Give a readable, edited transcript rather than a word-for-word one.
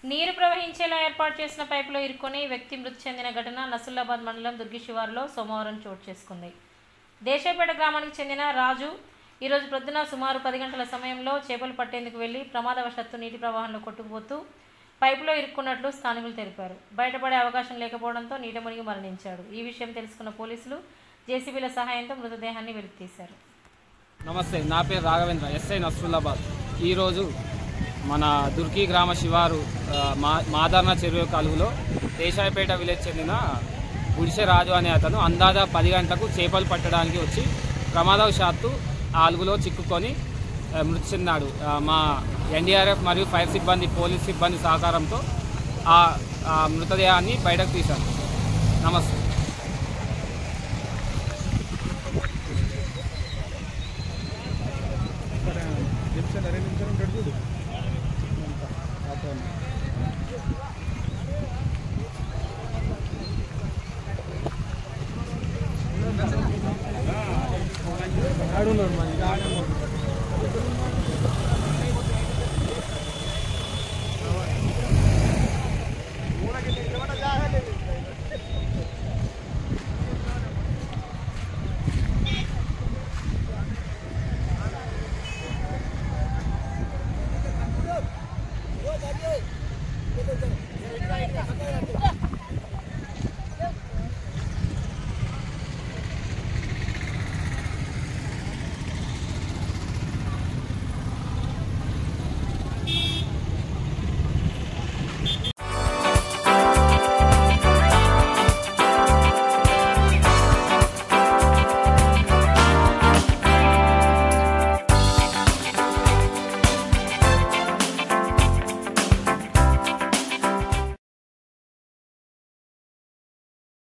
నీరు ప్రవహించేలా ఏర్పాటు చేసిన పైపులో ఇరుక్కొని వ్యక్తి మృతి చెందిన ఘటన నసుల్లాబాద్ మండలం దుర్గి శివారులో సోమవారం చోటు చేసుకుంది. దేశాయపేట గ్రామానికి చెందిన రాజు ఈరోజు ప్రొద్దున సుమారు 10 గంటల సమయంలో చేపలు పట్టేందుకు వెళ్లి ప్రమాదవశాత్తు నీటి ప్రవాహంలో కొట్టుకుపోతూ పైపులో ఇరుక్కున్నట్లు స్థానికులు తెలిపారు. బయటపడే అవకాశం లేకపోవడంతో నీట మునిగి మరణించాడు. ఈ విషయం తెలుసుకున్న పోలీసులు జేసీబీల సహాయంతో మృతదేహాన్ని వెలికితీశారు. నమస్తే, నా పేరు రాఘవేంద్ర, ఎస్ఐ నసుల్లాబాద్. ఈరోజు మన దుర్గి గ్రామ శివారు మాదార్న చెరువు కాలువలో దేశాయపేట విలేజ్ చెందిన గుడిసె రాజు అనే అతను అందాజా 10 గంటలకు చేపలు పట్టడానికి వచ్చి ప్రమాదవశాత్తు ఆ అలుగులో చిక్కుకొని మృతి చెందాడు. మా ఎన్డీఆర్ఎఫ్ మరియు ఫైర్ సిబ్బంది, పోలీస్ సిబ్బంది సహకారంతో ఆ మృతదేహాన్ని బయటకు తీశారు. నమస్తే.